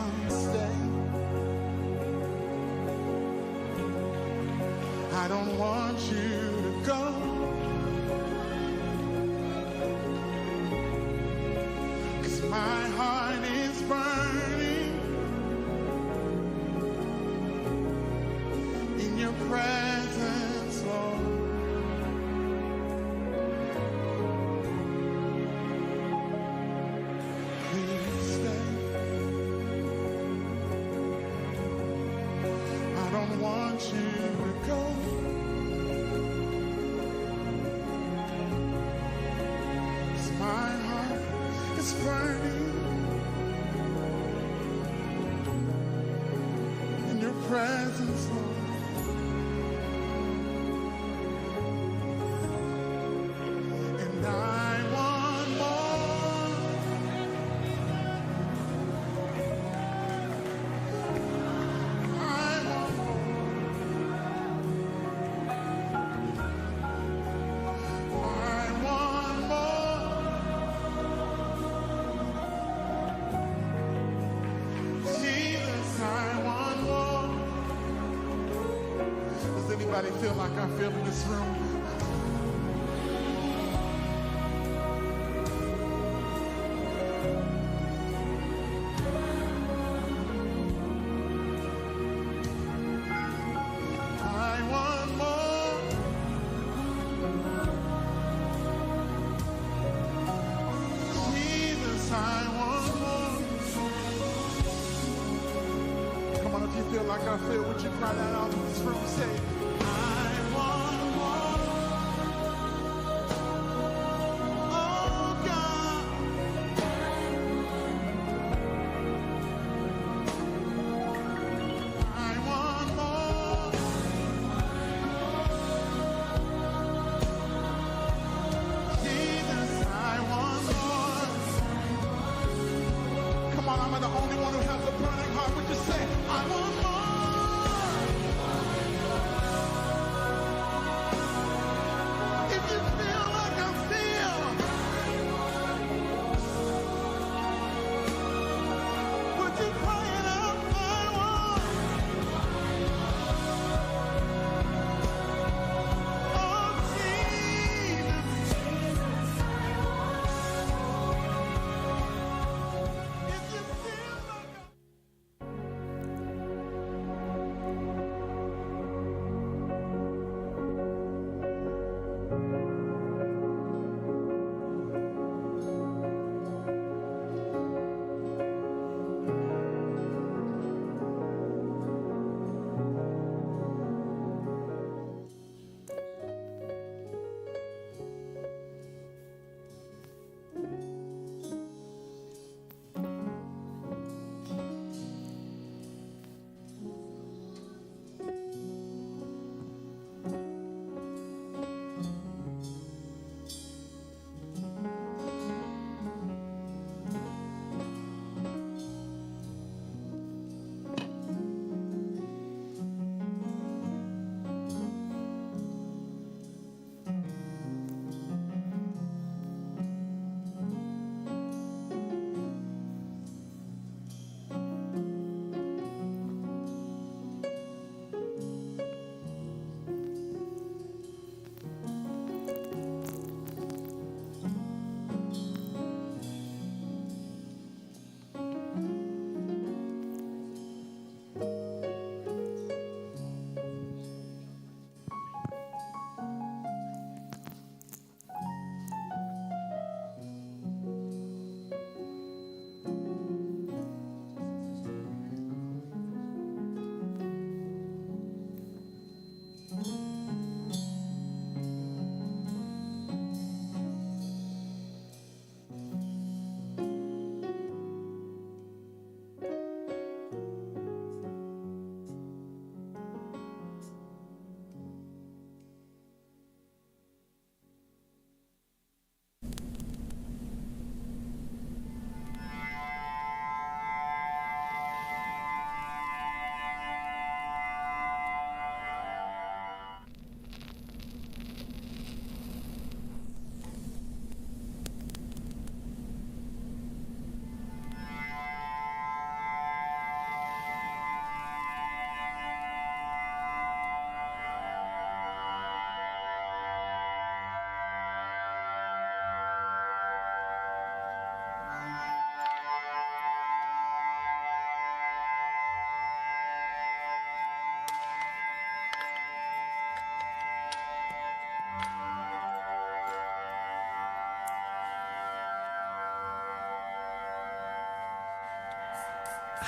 come stay. I don't want you to go. My heart is burning in your presence, Lord. Please stay. I don't want you to go. My heart is burning in your presence, Lord. And I want more. I want more. I want more. Jesus, I want more. Does anybody feel like I feel in this room? I want more. Jesus, I want more. Come on, if you feel like I feel, would you cry that out in this room? Say, I want more. Oh God, I want more. Jesus, I want more. Come on, I'm the only one who has a burning heart. Would you say, I want more?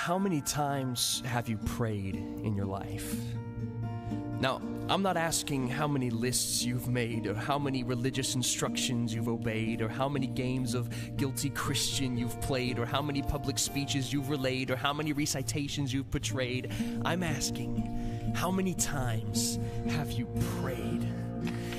How many times have you prayed in your life? Now, I'm not asking how many lists you've made, or how many religious instructions you've obeyed, or how many games of guilty Christian you've played, or how many public speeches you've relayed, or how many recitations you've portrayed. I'm asking, how many times have you prayed?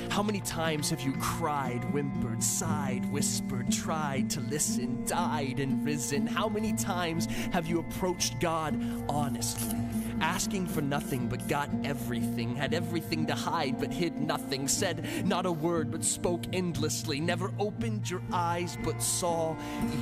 How many times have you cried, whimpered, sighed, whispered, tried to listen, died and risen? How many times have you approached God honestly, asking for nothing but got everything, had everything to hide but hid nothing, said not a word but spoke endlessly, never opened your eyes but saw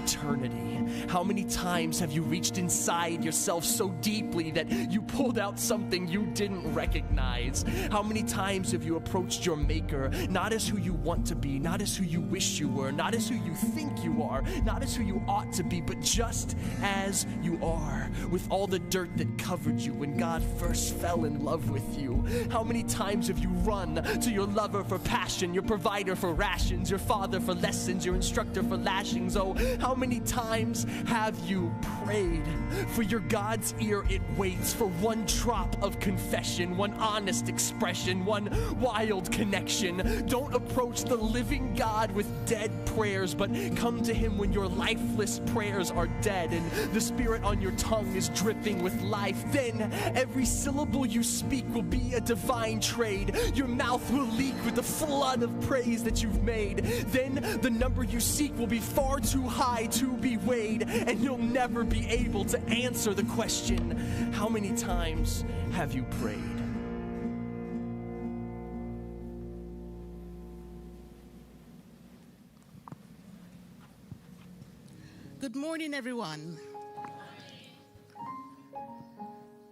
eternity? How many times have you reached inside yourself so deeply that you pulled out something you didn't recognize? How many times have you approached your Maker, not as who you want to be, not as who you wish you were, not as who you think you are, not as who you ought to be, but just as you are, with all the dirt that covered you when God first fell in love with you? How many times have you run to your lover for passion, your provider for rations, your father for lessons, your instructor for lashings? Oh, how many times have you prayed? For your God's ear it waits for one drop of confession, one honest expression, one wild connection. Don't approach the living God with dead prayers, but come to him when your lifeless prayers are dead and the Spirit on your tongue is dripping with life. Then every syllable you speak will be a divine trade. Your mouth will leak with the flood of praise that you've made. Then the number you seek will be far too high to be weighed, and you'll never be able to answer the question, how many times have you prayed? Good morning, everyone.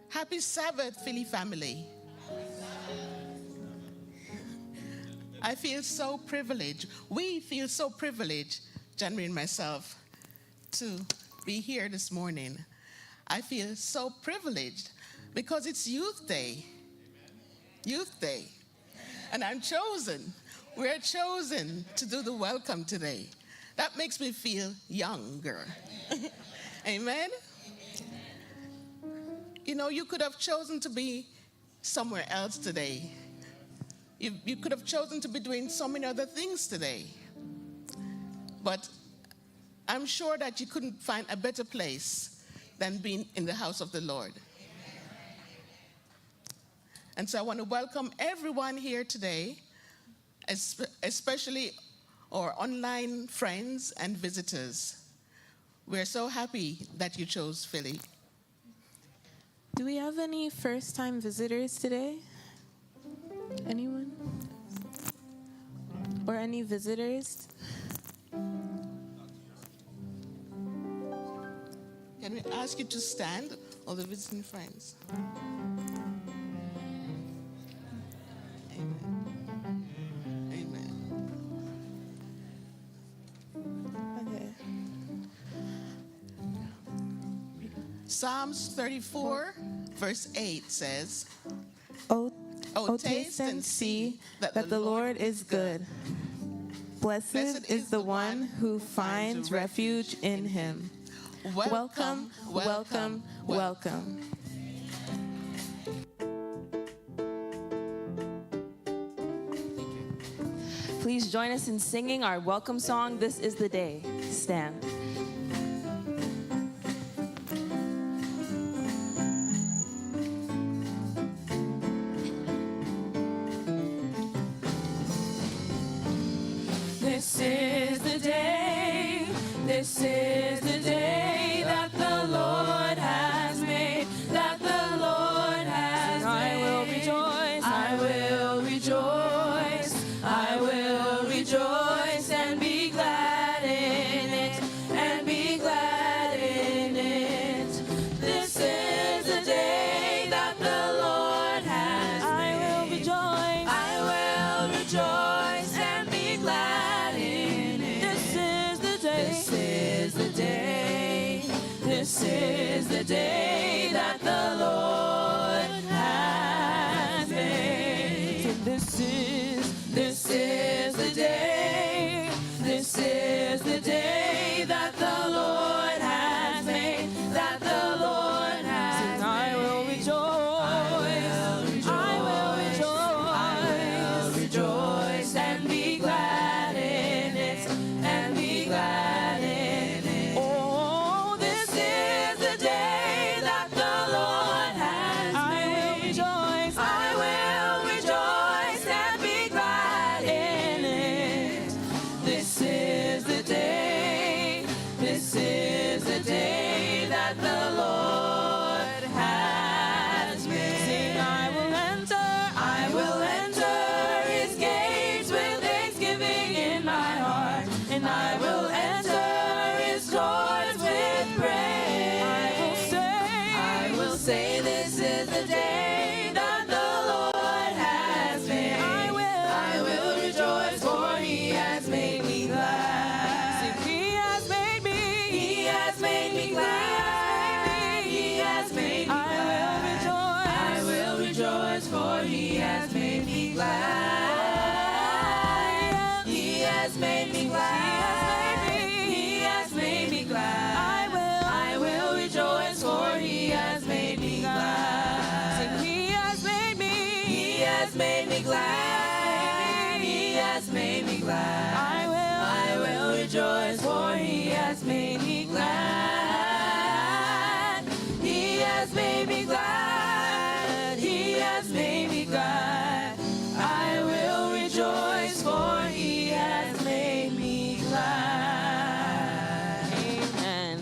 Happy Sabbath, Philly family. I feel so privileged. We feel so privileged, January and myself, to be here this morning. I feel so privileged because it's Youth Day. Youth Day. And I'm chosen. We're chosen to do the welcome today. That makes me feel younger. Amen? You know, you could have chosen to be somewhere else today. You could have chosen to be doing so many other things today. But I'm sure that you couldn't find a better place than being in the house of the Lord. And so I want to welcome everyone here today, especially our online friends and visitors. We're so happy that you chose Philly. Do we have any first-time visitors today? Anyone? Or any visitors? Can we ask you to stand, all the visiting friends? Amen. Amen. Okay. Psalms 34, verse 8 says, Oh, taste and see that the Lord is good. Blessed is the one who finds refuge in him. Welcome, welcome, welcome. Please join us in singing our welcome song, This Is the Day. Stand. This is the day, this is the day that the Lord has made, that the Lord has made. I will rejoice, I will rejoice, I will rejoice and be glad in it, and be glad in it. This is the day that the Lord has made. I will rejoice, I will rejoice and be glad in it. This is the day, this is the day, this is the day that the Lord has made. So this is the day, this is the day that the Lord has made, that the Lord say this is the day that the Lord has made. I will rejoice, for he has made me glad. Sing, he has made me. He has made me glad. He has made me glad. I will rejoice, for he has made me glad. He has made me glad. He has made me glad. I will rejoice, for he has made me glad. Sing, he has made me. He has made me glad. He has made me glad. I will rejoice, for he has made me glad. He has made me glad. He has made me glad. I will rejoice, for he has made me glad. Amen.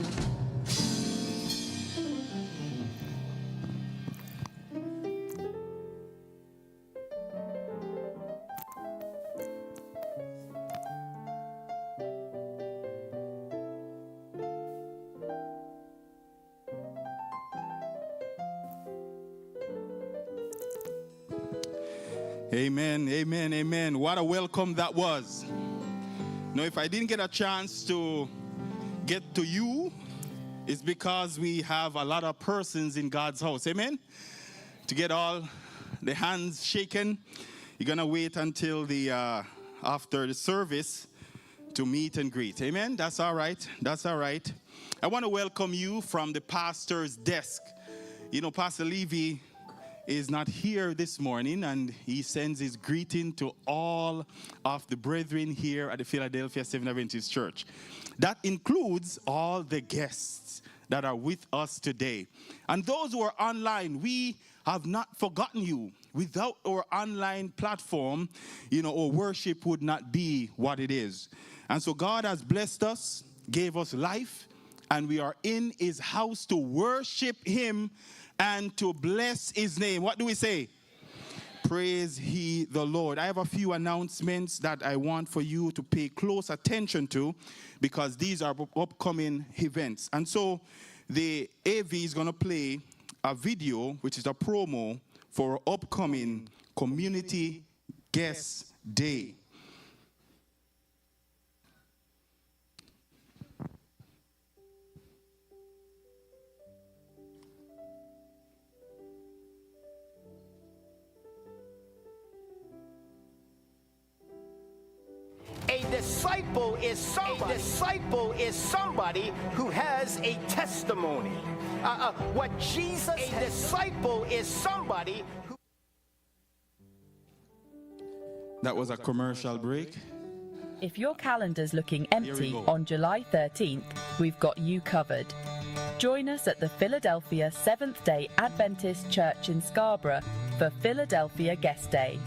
Amen, amen, amen. What a welcome that was. Now, if I didn't get a chance to get to you, it's because we have a lot of persons in God's house. Amen? To get all the hands shaken, you're going to wait until the after the service to meet and greet. Amen? That's all right. That's all right. I want to welcome you from the pastor's desk. You know, Pastor Levy is not here this morning, and he sends his greeting to all of the brethren here at the Philadelphia Seventh Adventist Church. That includes all the guests that are with us today. And those who are online, we have not forgotten you. Without our online platform, you know, our worship would not be what it is. And so God has blessed us, gave us life, and we are in his house to worship him and to bless his name. What do we say? Praise he the Lord. I have a few announcements that I want for you to pay close attention to, because these are upcoming events. And so the AV is going to play a video, which is a promo for our upcoming Community Guest Day. A disciple is somebody who has a testimony. What Jesus, a disciple is somebody who. That was a commercial break. If your calendar's looking empty on July 13th, we've got you covered. Join us at the Philadelphia Seventh-day Adventist Church in Scarborough for Philadelphia Guest Day.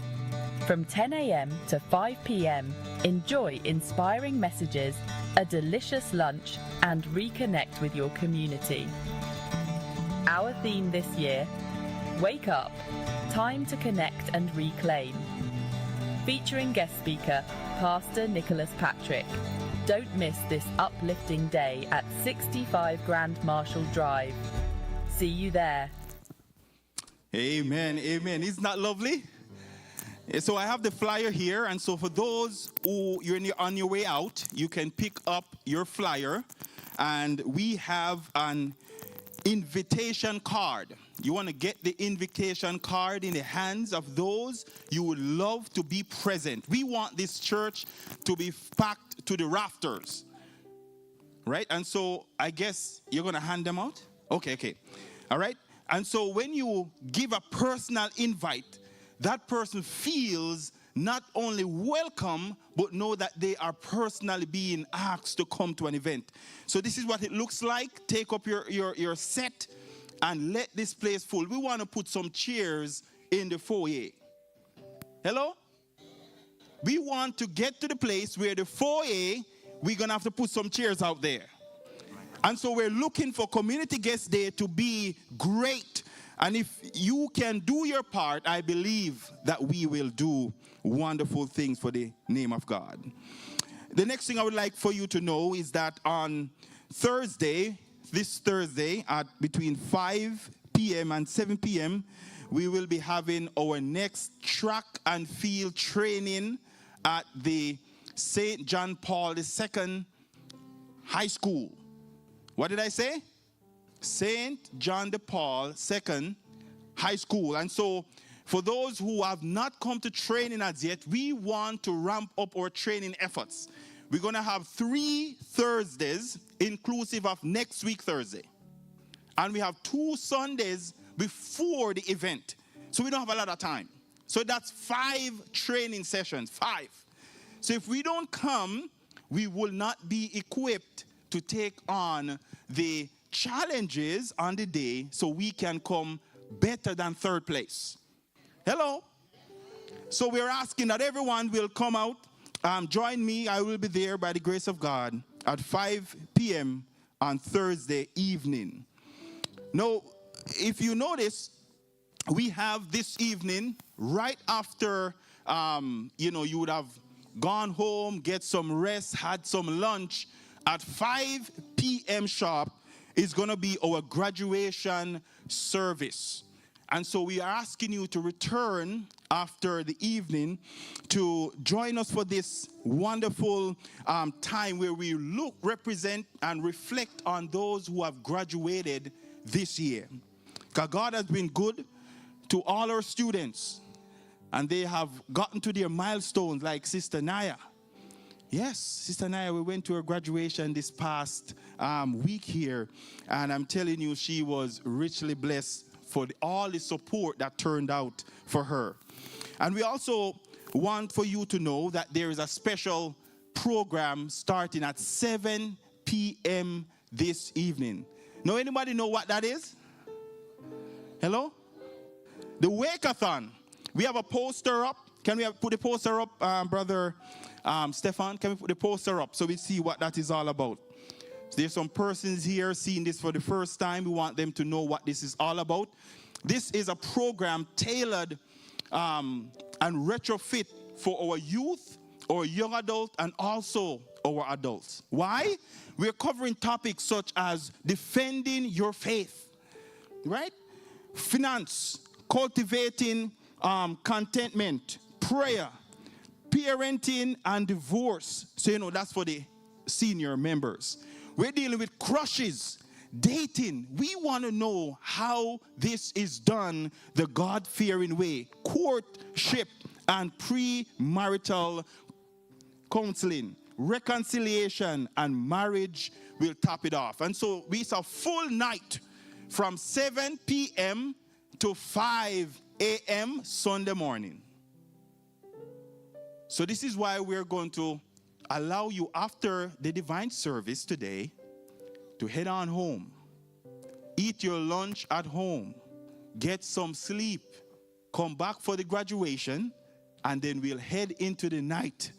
From 10 a.m. to 5 p.m., enjoy inspiring messages, a delicious lunch, and reconnect with your community. Our theme this year, Wake Up, Time to Connect and Reclaim. Featuring guest speaker, Pastor Nicholas Patrick. Don't miss this uplifting day at 65 Grand Marshall Drive. See you there. Amen, amen. Isn't that lovely? So I have the flyer here, and so for those who you're on your way out, you can pick up your flyer, and we have an invitation card. You want to get the invitation card in the hands of those you would love to be present. We want this church to be packed to the rafters, right? And so I guess you're going to hand them out? Okay. All right? And so when you give a personal invite, that person feels not only welcome, but know that they are personally being asked to come to an event. So this is what it looks like. Take up your set and let this place full. We want to put some chairs in the foyer. Hello? We want to get to the place where the foyer, we're going to have to put some chairs out there. And so we're looking for Community Guest Day to be great. And if you can do your part, I believe that we will do wonderful things for the name of God. The next thing I would like for you to know is that on Thursday, this Thursday, at between 5 p.m. and 7 p.m., we will be having our next track and field training at the St. John Paul II High School. What did I say? St. John de Paul II High School. And so for those who have not come to training as yet, we want to ramp up our training efforts. We're going to have 3 Thursdays, inclusive of next week Thursday. And we have 2 Sundays before the event. So we don't have a lot of time. So that's 5 training sessions, 5. So if we don't come, we will not be equipped to take on the challenges on the day so we can come better than 3rd place. Hello? So we're asking that everyone will come out. Join me. I will be there by the grace of God at 5 p.m. on Thursday evening. Now, if you notice, we have this evening, right after, you would have gone home, get some rest, had some lunch. At 5 p.m. sharp is going to be our graduation service. And so we are asking you to return after the evening to join us for this wonderful time where we look, represent, and reflect on those who have graduated this year. Because God has been good to all our students, and they have gotten to their milestones like Sister Naya. Yes, Sister Naya, we went to her graduation this past week here, and I'm telling you, she was richly blessed for all the support that turned out for her. And we also want for you to know that there is a special program starting at 7 p.m. this evening. Now, anybody know what that is? Hello? The Wake-a-thon. We have a poster up. Can we put the poster up, Brother Stefan? Can we put the poster up so we see what that is all about? So there's some persons here seeing this for the first time. We want them to know what this is all about. This is a program tailored and retrofit for our youth, our young adult, and also our adults. Why? We're covering topics such as defending your faith, right? Finance, cultivating contentment, prayer, parenting, and divorce. So, that's for the senior members. We're dealing with crushes, dating. We want to know how this is done the God-fearing way. Courtship and premarital counseling, reconciliation, and marriage will top it off. And so it's a full night from 7 p.m. to 5 a.m. Sunday morning. So this is why we're going to allow you after the divine service today to head on home. Eat your lunch at home. Get some sleep. Come back for the graduation. And then we'll head into the night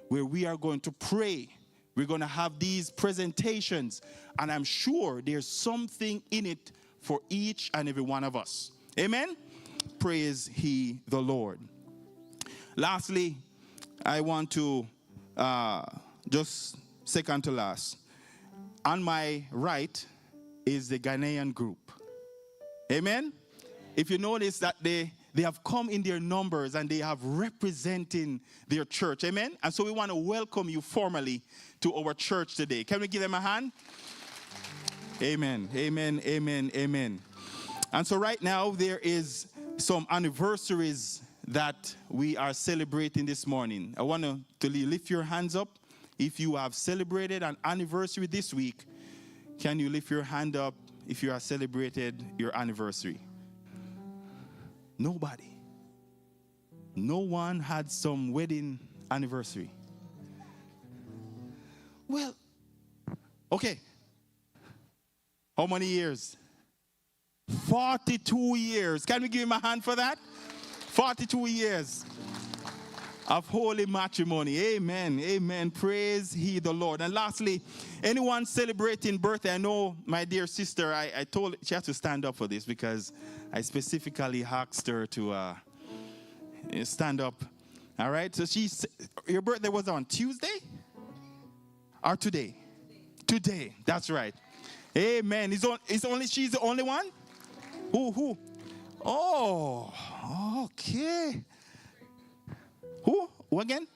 where we are going to pray. We're going to have these presentations. And I'm sure there's something in it for each and every one of us. Amen? Praise he the Lord. Lastly, I want to just second to last. On my right is the Ghanaian group. Amen? If you notice that they have come in their numbers and they have representing their church. Amen? And so we want to welcome you formally to our church today. Can we give them a hand? Amen. Amen. Amen. Amen. And so right now there is some anniversaries that we are celebrating this morning. I want to lift your hands up. If you have celebrated an anniversary this week, can you lift your hand up if you have celebrated your anniversary? Nobody. No one had some wedding anniversary. Well, okay. How many years? 42 years. Can we give him a hand for that? 42 years of holy matrimony. Amen. Amen. Praise he the Lord. And lastly, anyone celebrating birthday? I know my dear sister, I told she has to stand up for this because I specifically asked her to stand up. All right. So your birthday was on Tuesday or today? Today. That's right. Amen. She's the only one? Who? Oh, okay. Who again?